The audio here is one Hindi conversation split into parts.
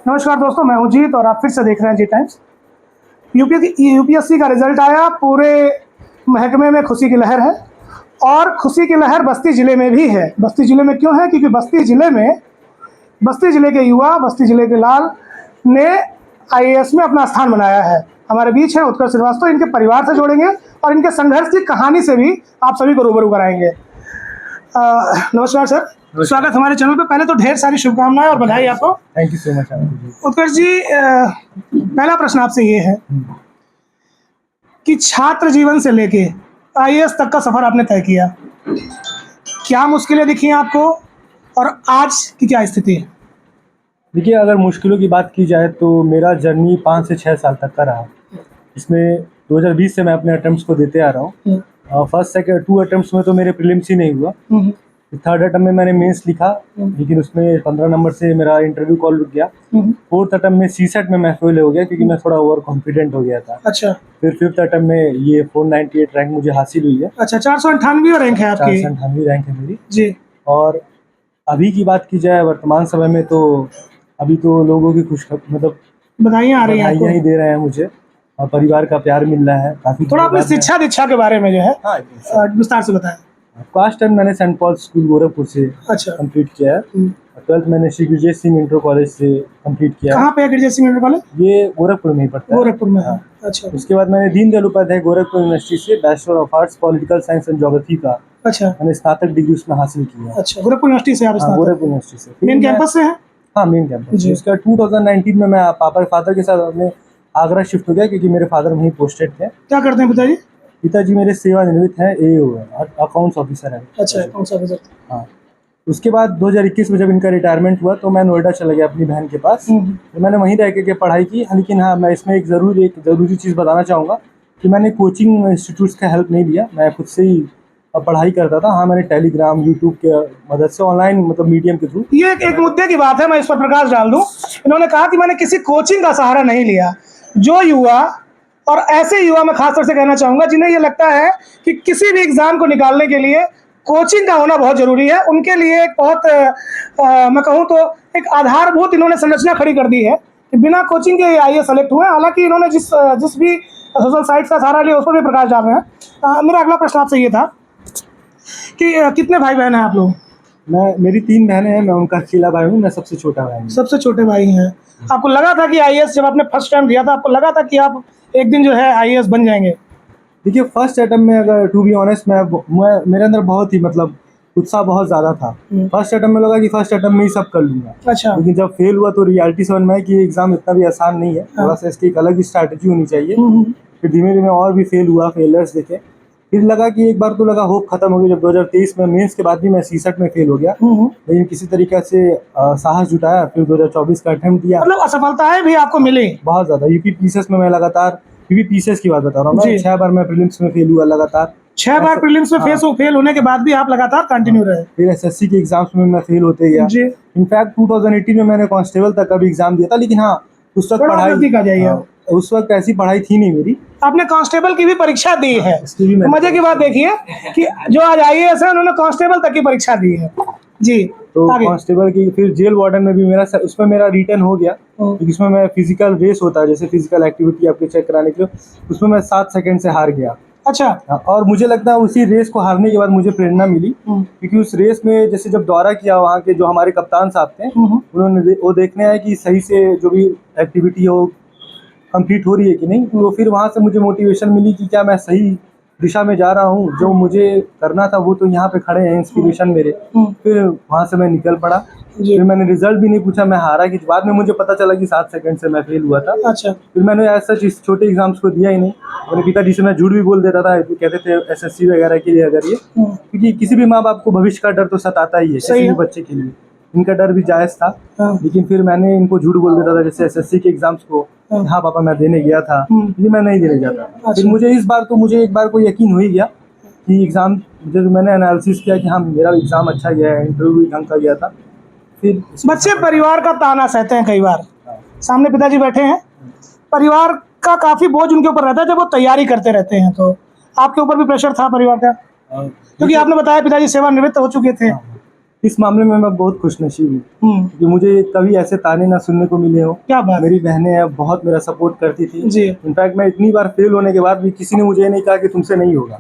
नमस्कार दोस्तों, मैं हूं जीत और आप फिर से देख रहे हैं जी टाइम्स। यूपीएससी का रिजल्ट आया, पूरे महकमे में खुशी की लहर है और खुशी की लहर बस्ती ज़िले में भी है। बस्ती ज़िले में क्यों है? क्योंकि बस्ती ज़िले के युवा, बस्ती ज़िले के लाल ने आईएएस में अपना स्थान बनाया है। हमारे बीच हैं उत्कर्ष श्रीवास्तव, इनके परिवार से जोड़ेंगे और इनके संघर्ष की कहानी से भी आप सभी को रूबरू कराएंगे। नमस्कार सर, स्वागत हमारे चैनल पे। पहले तो ढेर सारी शुभकामनाएं और बधाई आपको। Thank you so much. Utkarsh ji, पहला प्रश्न आपसे ये है कि छात्र जीवन से लेके आईएएस तक का सफर आपने तय किया, क्या मुश्किलें दिखी आपको और आज की क्या स्थिति है? देखिए, अगर मुश्किलों की बात की जाए तो मेरा जर्नी 5 से 6 साल तक का रहा। इसमें 2020 से मैं अपने अटेम्प्ट्स को देते आ रहा हूँ। फर्स्ट सेकंड 2 अटेम्प्ट्स में तो मेरे प्रीलिम्स ही नहीं हुआ। थर्ड अटेम्प्ट में मैंने मेंस लिखा, लेकिन उसमें 15 नंबर से मेरा इंटरव्यू कॉल रुक गया। फोर्थ अटेम्प्ट में सीसेट में मैं फेल हो गया क्योंकि मैं थोड़ा ओवर कॉन्फिडेंट हो गया था। अच्छा। फिर फिफ्थ अटेम्प्ट में ये 498 रैंक मुझे हासिल हुई है। अच्छा, 498 रैंक है आपकी? 498 रैंक है मेरी जी। और अभी की बात की जाए वर्तमान समय में तो अभी तो लोगों की मतलब बधाइयाँ आ रही हैं, बधाइयाँ ही दे रहे हैं मुझे और परिवार का प्यार मिल रहा है काफी। थोड़ा अपनी शिक्षा दीक्षा के बारे में जो है विस्तार से बताएं। फर्स्ट टाइम मैंने सेंट पॉल स्कूल गोरखपुर से कंप्लीट किया है। 12th मैंने श्री गिरिजेश सिंह इंटर कॉलेज से कंप्लीट किया। कहाँ पे है गिरिजेश सिंह इंटर कॉलेज? ये गोरखपुर में ही पड़ता है। गोरखपुर में। हाँ। अच्छा। उसके बाद मैंने दीनदयाल उपाध्याय गोरखपुर यूनिवर्सिटी से bachelor of arts political science and geography का मैंने स्नातक डिग्री उसमें हासिल किया। अच्छा, गोरखपुर यूनिवर्सिटी से आप? गोरखपुर यूनिवर्सिटी से मेन कैंपस से है? हाँ, मेन कैंपस। उसका 2019 में मैं पापा फादर के साथ अपने आगरा शिफ्ट हो गया क्योंकि मेरे फादर वहीं पोस्टेड थे। क्या करते हैं पिताजी? पिताजी मेरे सेवानिवृत्त हैं, एओ है, अकाउंट्स ऑफिसर है। अच्छा, अकाउंट्स ऑफिसर। हाँ। उसके बाद 2021 में जब इनका रिटायरमेंट हुआ तो मैं नोएडा चला गया अपनी बहन के पास। तो मैंने वहीं रह के पढ़ाई की। लेकिन हाँ, मैं इसमें एक ज़रूरी चीज़ बताना चाहूँगा कि मैंने कोचिंग इंस्टीट्यूट्स का हेल्प नहीं लिया, मैं खुद से ही पढ़ाई करता था। हाँ, मैंने टेलीग्राम, यूट्यूब के मदद से ऑनलाइन मतलब मीडियम के थ्रू। ये एक मुद्दे की बात है, मैं इस पर प्रकाश डाल दूँ। इन्होंने कहा कि मैंने किसी कोचिंग का सहारा नहीं लिया। जो युवा, और ऐसे युवा मैं खासतौर से कहना चाहूँगा जिन्हें ये लगता है कि किसी भी एग्ज़ाम को निकालने के लिए कोचिंग का होना बहुत ज़रूरी है, उनके लिए एक बहुत मैं कहूँ तो एक आधारभूत इन्होंने संरचना खड़ी कर दी है कि बिना कोचिंग के आईएएस सेलेक्ट हुए। हालांकि इन्होंने जिस भी सोशल साइट्स का सहारा लिया उस पर भी प्रकाश डाल रहे हैं। मेरा अगला प्रश्न आपसे ये था कि कितने भाई बहन हैं आप लोग? मेरी 3 बहनें हैं, मैं उनका अकेला भाई हूँ, मैं सबसे छोटा भाई हूँ। सबसे छोटे भाई हैं। आपको लगा था कि आईएएस, जब आपने फर्स्ट टाइम दिया था, आपको लगा था कि आप एक दिन जो है आईएएस बन जाएंगे? देखिए, फर्स्ट अटेम्प्ट में अगर टू बी ऑनेस्ट मेरे अंदर बहुत ही मतलब उत्साह बहुत ज़्यादा था। फर्स्ट अटेम्प्ट में लगा कि फर्स्ट अटेम्प्ट में ही सब कर लूँगा। अच्छा। लेकिन जब फेल हुआ तो रियलिटी समझ में आई कि एग्ज़ाम इतना भी आसान नहीं है। थोड़ा सा इसकी एक अलग स्ट्रैटेजी होनी चाहिए। फिर धीमे धीमे और भी फेलियर्स देखे। फिर लगा कि एक बार तो लगा होप खत्म हो गया जब 2023 में मेंस के बाद भी मैं सीसेट में फेल हो गया। लेकिन किसी तरीके से साहस जुटाया, फिर 2024 का अटेम्प्ट दिया। मतलब असफलताएं भी आपको मिली? बहुत ज़्यादा। यूपी पीसीएस में मैं लगातार, यूपी पीसीएस की बात बता रहा हूँ, 6 बार मैं प्रीलिम्स में फेल हुआ लगातार। 6 बार प्रीलिम्स में फेल होने के बाद भी आप लगातार कंटिन्यू रहे? फिर एसएससी के एग्जाम्स में मैं फेल होते गया। इनफैक्ट 2018 में मैंने कांस्टेबल तक का भी एग्जाम दिया था। लेकिन हाँ, उस वक्त ऐसी पढ़ाई थी नहीं मेरी। आपने कांस्टेबल की भी परीक्षा दी है? मजे की बात देखिए कि जो आज आईएएस है उन्होंने कांस्टेबल तक की परीक्षा दी है। जी। तो कांस्टेबल की, फिर जेल वार्डन में भी उसमें मेरा रिटर्न हो गया क्योंकि इसमें मैं फिजिकल रेस होता है, जैसे फिजिकल एक्टिविटी आपके चेक कराने के लिए, उसमें मैं 7 सेकंड से हार गया। अच्छा। और मुझे लगता है उसी रेस को हारने के बाद मुझे प्रेरणा मिली क्योंकि उस रेस में जैसे जब दौरा किया, वहाँ के जो हमारे कप्तान साहब थे उन्होंने वो देखने आए कि सही से जो भी एक्टिविटी हो कंप्लीट हो रही है कि नहीं। तो फिर वहाँ से मुझे मोटिवेशन मिली कि क्या मैं सही दिशा में जा रहा हूँ, जो मुझे करना था वो तो यहाँ पे खड़े हैं इंस्पिरेशन मेरे। फिर वहाँ से मैं निकल पड़ा। फिर मैंने रिजल्ट भी नहीं पूछा, मैं हारा कि बाद में मुझे पता चला कि 7 सेकंड से मैं फेल हुआ था। अच्छा। फिर मैंने ऐसा चीज छोटे एग्जाम्स को दिया ही नहीं। अपने पिताजी से मैं झूठ भी बोल देता था, कहते थे एसएससी वगैरह के लिए अगर ये, क्योंकि किसी भी माँ बाप को भविष्य का डर तो सताता ही है, किसी भी बच्चे के लिए। इनका डर भी जायज़ था। लेकिन फिर मैंने इनको झूठ बोल देता था, जैसे एसएससी के एग्जाम्स को, हाँ पापा मैं देने गया था, ये मैं नहीं देने जाता। फिर मुझे एक बार को यकीन हो ही गया कि एग्ज़ाम, जब मैंने एनालिसिस किया कि हाँ मेरा एग्ज़ाम अच्छा गया है, इंटरव्यू भी ढंग का गया था। फिर बच्चे परिवार का ताना सहते हैं कई बार। सामने पिताजी बैठे हैं, परिवार का काफ़ी बोझ उनके ऊपर रहता है जब वो तैयारी करते रहते हैं। तो आपके ऊपर भी प्रेशर था परिवार का? क्योंकि आपने बताया पिताजी सेवानिवृत्त हो चुके थे। इस मामले में मैं बहुत खुशनसीब हूँ कि मुझे कभी ऐसे ताने ना सुनने को मिले हो। क्या बात है। मेरी बहनें हैं, बहुत मेरा सपोर्ट करती थी जी। इनफैक्ट मैं इतनी बार फेल होने के बाद भी किसी ने मुझे ये नहीं कहा कि तुमसे नहीं होगा,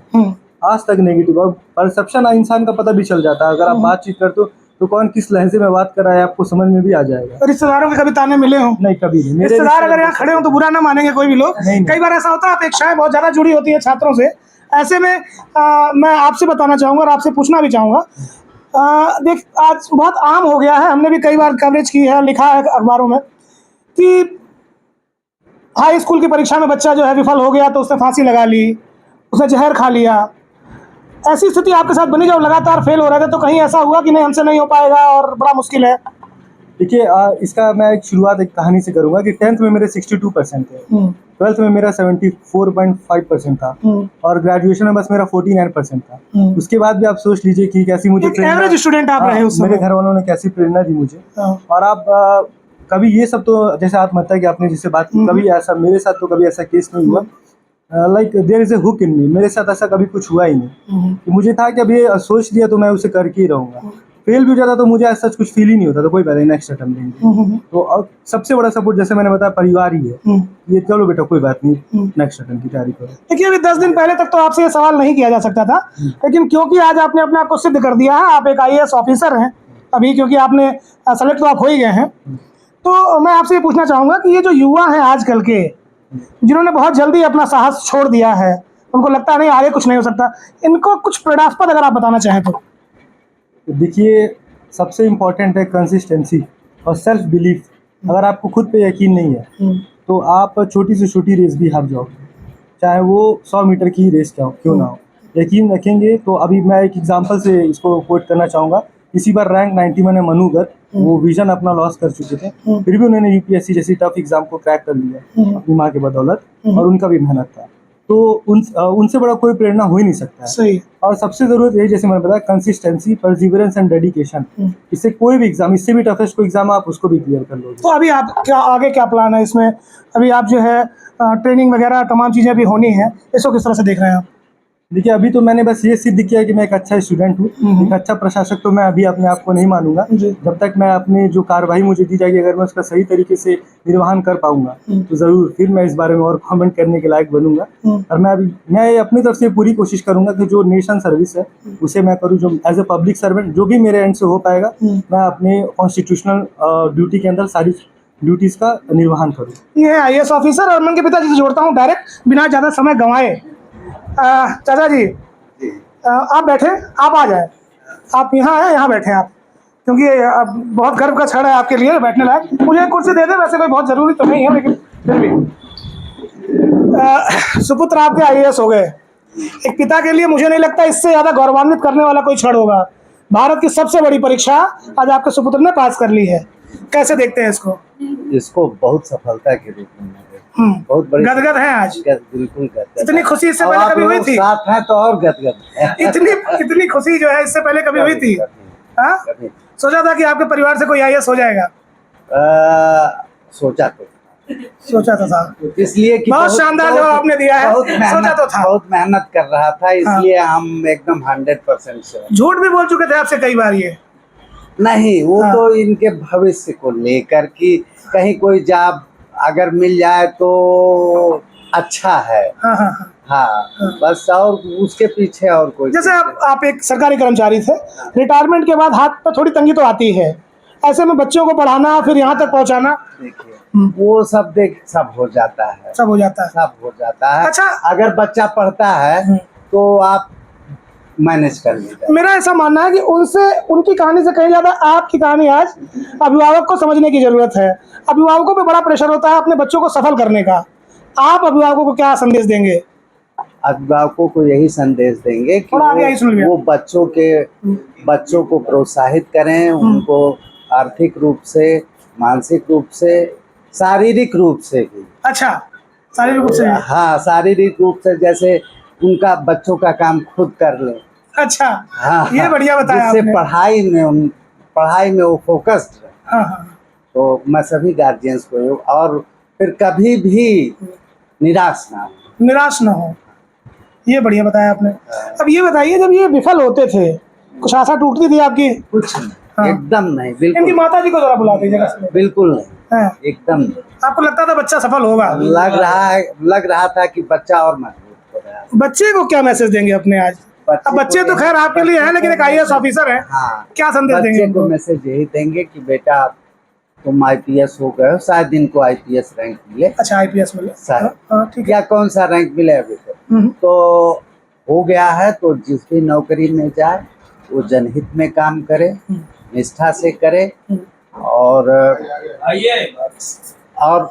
आज तक नेगेटिव। और परसेप्शन इंसान का पता भी चल जाता है, अगर आप बातचीत करते हो तो कौन किस लहजे में बात कर रहा है आपको समझ में भी आ जाएगा। रिश्तेदारों के कभी ताने मिले हो? नहीं, कभी नहीं। मेरे रिश्तेदार अगर यहाँ खड़े हो तो बुरा ना मानेंगे कोई भी लोग। कई बार ऐसा होता है अपेक्षाएं बहुत ज्यादा जुड़ी होती है छात्रों से, ऐसे में मैं आपसे बताना चाहूंगा और आपसे पूछना भी चाहूंगा। देख, आज बहुत आम हो गया है, हमने भी कई बार कवरेज की है, लिखा है अखबारों में कि हाई स्कूल की परीक्षा में बच्चा जो है विफल हो गया तो उसने फांसी लगा ली, उसने जहर खा लिया। ऐसी स्थिति आपके साथ बनी जब लगातार फेल हो रहे थे, तो कहीं ऐसा हुआ कि नहीं हमसे नहीं हो पाएगा और बड़ा मुश्किल है? देखिए, इसका मैं एक शुरुआत एक कहानी से करूंगा कि 10th में मेरे 62% थे, 12th में मेरा 74.5% था और ग्रेजुएशन में बस मेरा 49% था। उसके बाद भी आप सोच लीजिए कि कैसी मुझे एवरेज स्टूडेंट आप रहे उस समय। मेरे घर वालों ने कैसी प्रेरणा दी मुझे। और आप कभी ये सब तो जैसे आप बताया कि आपने जिससे बात की, कभी ऐसा मेरे साथ तो कभी ऐसा केस नहीं हुआ। Like there is a hook in me, मेरे साथ ऐसा कभी कुछ हुआ ही नहीं कि मुझे था कि अभी सोच लिया तो मैं उसे करके ही रहूंगा। फेल भी हो जाता तो मुझे ऐसा कुछ फील ही नहीं होता, तो कोई बात नहीं, नेक्स्ट अटेम्प्ट लेंगे। तो अब सबसे बड़ा सपोर्ट जैसे मैंने बताया परिवार ही है, ये चलो बेटा कोई बात नहीं, नेक्स्ट अटेम्प्ट की तैयारी करो। देखिए, अभी 10 दिन पहले तक तो आपसे ये सवाल नहीं किया जा सकता था, लेकिन क्योंकि आज आपने अपने आप को सिद्ध कर दिया है, आप एक IAS ऑफिसर हैं अभी, क्योंकि आपने सेलेक्ट तो आप हो ही गए हैं, तो मैं आपसे ये पूछना चाहूँगा कि ये जो युवा हैं आजकल के, जिन्होंने बहुत जल्दी अपना साहस छोड़ दिया है, उनको लगता है नहीं आगे कुछ नहीं हो सकता, इनको कुछ प्रेरणास्पद अगर आप बताना चाहें तो? देखिए, सबसे इम्पोर्टेंट है कंसिस्टेंसी और सेल्फ बिलीफ। अगर आपको खुद पे यकीन नहीं है तो आप छोटी से छोटी रेस भी हार जाओगे, चाहे वो 100 मीटर की रेस क्यों ना हो। यकीन रखेंगे तो अभी मैं एक एग्जांपल से इसको कोट करना चाहूँगा। इसी बार रैंक 91 है मनोगत, वो विजन अपना लॉस कर चुके थे, फिर भी उन्होंने UPSC जैसी टफ एग्जाम को क्रैक कर लिया अपनी माँ के बदौलत, और उनका भी मेहनत था। तो उनसे बड़ा कोई प्रेरणा हो ही नहीं सकता है। सही। और सबसे जरूरत यही, जैसे मैंने बताया, कंसिस्टेंसी, परसिवरेंस एंड डेडिकेशन। इससे कोई भी एग्जाम, इससे भी टफेस्ट कोई एग्जाम आप उसको भी क्लियर कर लोगे। तो अभी आप क्या आगे क्या प्लान है इसमें? अभी आप जो है ट्रेनिंग वगैरह तमाम चीज़ें भी होनी है, इसको किस तरह से देख रहे हैं आप? देखिए, अभी तो मैंने बस ये सिद्ध किया कि मैं एक अच्छा स्टूडेंट हूँ, एक अच्छा प्रशासक तो मैं अभी अपने आप को नहीं मानूंगा। जब तक मैं अपनी जो कार्रवाई मुझे दी जाएगी, अगर मैं उसका सही तरीके से निर्वहन कर पाऊंगा तो जरूर फिर मैं इस बारे में और कमेंट करने के लायक बनूंगा। और मैं अपनी तरफ से पूरी कोशिश करूंगा कि जो नेशन सर्विस है उसे मैं करूँ, जो एज ए पब्लिक सर्वेंट जो भी मेरे एंड से हो पाएगा, मैं अपने कॉन्स्टिट्यूशनल ड्यूटी के अंदर सारी ड्यूटीज का निर्वहन करूँ। ये है IAS ऑफिसर, और मैं उनके पिताजी से जोड़ता हूँ डायरेक्ट, बिना ज़्यादा समय गंवाए। चाचा जी, आप बैठे, आप आ जाए, आप यहाँ हैं, यहाँ बैठे आप, क्योंकि अब बहुत गर्व का क्षण है आपके लिए बैठने लायक। मुझे एक कुर्सी दे दे, वैसे कोई बहुत ज़रूरी तो नहीं है, लेकिन फिर भी। सुपुत्र आपके IAS हो गए, एक पिता के लिए मुझे नहीं लगता इससे ज़्यादा गौरवान्वित करने वाला कोई क्षण होगा। भारत की सबसे बड़ी परीक्षा आज आपके सुपुत्र ने पास कर ली है, कैसे देखते हैं इसको? इसको बहुत सफलता के रूप में बहुत बड़ी गदगद है आज, बिल्कुल गदगद। इतनी खुशी इससे पहले कभी हुई थी? साथ है तो और गदगद है। इतनी खुशी जो है इससे पहले कभी हुई थी? हाँ, सोचा था कि आपके परिवार से कोई IAS हो जाएगा? सोचा था साहब, इसलिए कि बहुत शानदार जवाब आपने दिया है। सोचा तो था, बहुत मेहनत कर रहा था, इसलिए हम एकदम 100% से। झूठ भी बोल चुके थे आपसे कई बार ये? नहीं, वो तो इनके भविष्य को लेकर कि कहीं कोई जॉब अगर मिल जाए तो अच्छा है। हाँ, बस, और उसके पीछे और कोई। जैसे आप एक सरकारी कर्मचारी थे, रिटायरमेंट के बाद हाथ पर थोड़ी तंगी तो आती है, ऐसे में बच्चों को पढ़ाना फिर यहाँ तक पहुँचाना, देखिए वो सब सब हो जाता है, सब हो जाता है। अच्छा, अगर बच्चा पढ़ता है तो आप मैनेज कर लीजिए। मेरा ऐसा मानना है कि उनकी कहानी से कहीं ज़्यादा आपकी कहानी आज अभिभावक को समझने की जरूरत है। अभिभावकों पे बड़ा प्रेशर होता है अपने बच्चों को सफल करने का, आप अभिभावकों को क्या संदेश देंगे? अभिभावकों को यही संदेश देंगे कि वो बच्चों को प्रोत्साहित करें, उनको आर्थिक रूप से, मानसिक रूप से, शारीरिक रूप से भी। अच्छा, शारीरिक रूप से? हाँ, शारीरिक रूप से, जैसे उनका बच्चों का काम खुद कर ले। अच्छा, हाँ, ये बढ़िया बताया आपने। जिससे पढ़ाई में वो फोकस्ड रहे। तो मैं सभी गार्जियंस को, और फिर कभी भी निराश ना हो, ये बढ़िया बताया आपने। अब ये बताइए, जब ये विफल होते थे कुछ आशा टूटती थी आपकी? कुछ नहीं। हाँ। एकदम नहीं, इनकी बिल्कुल माता जी को जरा बुला दीजिएगा। बिल्कुल नहीं, हाँ। एकदम नहीं। आपको लगता था बच्चा सफल होगा? लग रहा था कि बच्चा और मजबूत हो रहा है। बच्चे को क्या मैसेज देंगे अपने आज? अब बच्चे तो खैर आपके लिए है, लेकिन एक IAS ऑफिसर है, हाँ, क्या संदेश देंगे बच्चे को इनको? मैसेज यही देंगे कि बेटा तुम IPS हो गए हो, शायद इनको IPS रैंक मिले, अच्छा IPS मिले, शायद, हाँ, ठीक है। या कौन सा रैंक मिले अभी तक, तो हो गया है तो जिस भी नौकरी में जाए वो जनहित में काम करे, निष्ठा से करे, और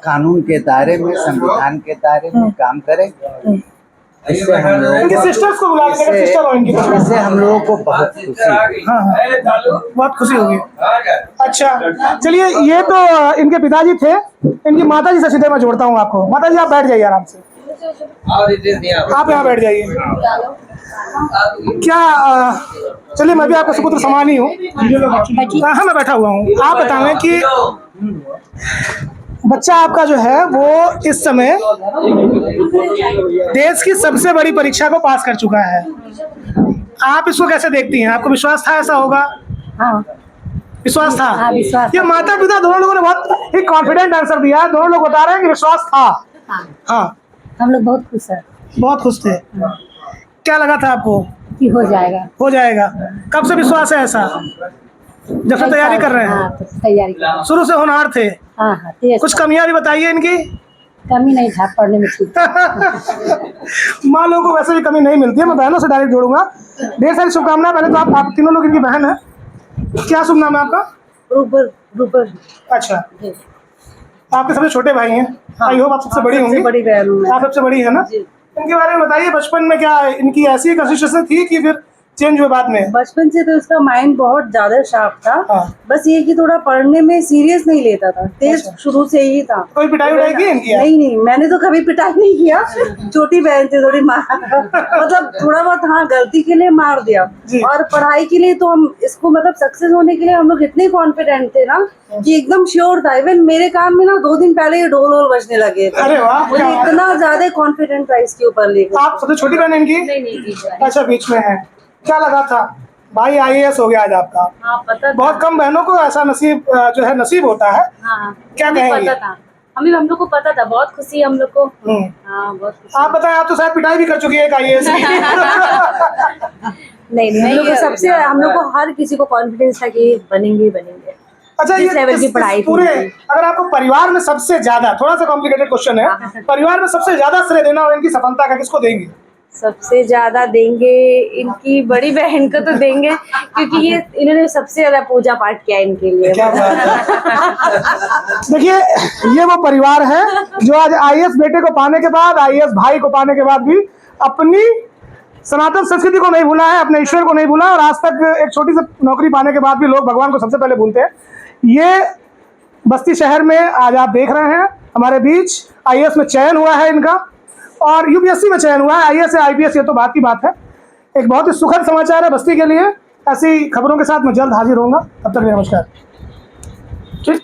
कानून के दायरे में, संविधान के दायरे में काम करे। इससे हम लोगों इनके सिस्टर्स को बुला दीजिएगा, सिस्टर हो इनकी। इससे हम लोगों को बहुत खुशी हुई। हाँ हाँ, बहुत खुशी होगी। अच्छा चलिए, ये तो इनके पिताजी थे, इनकी माता जी से सीधे मैं जोड़ता हूँ आपको। माता जी आप बैठ जाइए आराम से, आप यहाँ बैठ जाइए। क्या चलिए, मैं भी आपका सुपुत्र समान ही हूँ। हाँ मैं बैठा हुआ हूँ। आप बताएं कि बच्चा आपका जो है वो इस समय देश की सबसे बड़ी परीक्षा को पास कर चुका है, आप इसको कैसे देखती हैं? आपको विश्वास था ऐसा होगा? हाँ, विश्वास था? हाँ, विश्वास ये माता पिता दोनों लोगों ने बहुत ही कॉन्फिडेंट आंसर दिया है, दोनों लोग बता रहे हैं कि विश्वास था। हाँ, हाँ, हम लोग बहुत खुश हैं बहुत खुश थे। क्या लगा था आपको कि हो जाएगा? हो जाएगा? कब से विश्वास है ऐसा? जब से तैयारी कर रहे हैं? हाँ, तो तैयारी कर रहे हैं। शुरू से होनहार थे? हाँ हाँ, तेज कुछ कमियां भी बताइए इनकी। कमी नहीं था, पढ़ने में ठीक। माँ लोगों को वैसे भी कमी नहीं मिलती है। मैं बहनों से डायरेक्ट जोड़ूंगा। ढेर सारी शुभकामनाएं। पहले तो आप तीनों लोग इनकी बहन है, क्या शुभ नाम है आपका? रूपर। अच्छा, आपके सबसे छोटे भाई हैं? आई होप आप सबसे बड़ी होंगी। बड़ी बहन हूँ मैं। आप सबसे बड़ी है ना? इनके बारे में बताइए, बचपन में क्या इनकी ऐसी कंसिस्टेंसी थी कि फिर चेंज हुए बाद में? बचपन से तो उसका माइंड बहुत ज्यादा शार्प था। हाँ। बस ये कि थोड़ा पढ़ने में सीरियस नहीं लेता था, तेज शुरू से ही था। कोई पिटाई उठाई की इनकी? नहीं, मैंने तो कभी पिटाई नहीं किया। छोटी बहन थी, थोड़ी मार मतलब थोड़ा बहुत हाँ गलती के लिए मार दिया। और पढ़ाई के लिए तो हम इसको मतलब सक्सेस होने के लिए हम लोग इतने कॉन्फिडेंट थे ना कि एकदम श्योर था। इवन मेरे काम में ना 2 दिन पहले ही ढोल वोल बजने लगे थे। अरे वाह, मुझे इतना ज्यादा कॉन्फिडेंट था इसके ऊपर लेकर। आप सबसे छोटी बहन है इनकी? नहीं, अच्छा, बीच में है। क्या लगा था भाई IAS हो गया आज आपका? हाँ पता बहुत कम बहनों को ऐसा नसीब जो है नसीब होता है। हाँ, क्या हमें कहेंगे? पता था, हम लोग को पता था। बहुत खुशी हम लोग को। हाँ, बहुत खुशी। आप बताएं, आप तो शायद पिटाई भी कर चुकी है IAS की। नहीं, हम लोग को सबसे हम लोग को हर किसी को कॉन्फिडेंस था कि बनेंगे। अच्छा, जिस लेवल की पढ़ाई थी पूरे उनकी। अगर आपको परिवार में सबसे ज्यादा, थोड़ा सा कॉम्प्लिकेटेड क्वेश्चन है, परिवार में सबसे ज्यादा श्रेय देना हो इनकी सफलता का, किसको देंगे? सबसे ज्यादा देंगे इनकी बड़ी बहन को तो देंगे, क्योंकि ये इन्होंने सबसे ज्यादा पूजा पाठ किया इनके लिए। क्या बात है। देखिए, ये वो परिवार है जो आज IAS बेटे को पाने के बाद, IAS भाई को पाने के बाद भी अपनी सनातन संस्कृति को नहीं भूला है, अपने ईश्वर को नहीं भूला, और आज तक एक छोटी सी नौकरी पाने के बाद भी लोग भगवान को सबसे पहले भूलते हैं। ये बस्ती शहर में आज आप देख रहे हैं हमारे बीच IAS में चयन हुआ है इनका, और UPSC में चयन हुआ है। IAS या IPS ये तो बात की बात है। एक बहुत ही सुखद समाचार है बस्ती के लिए। ऐसी खबरों के साथ मैं जल्द हाजिर होऊंगा, तब तक नमस्कार। ठीक।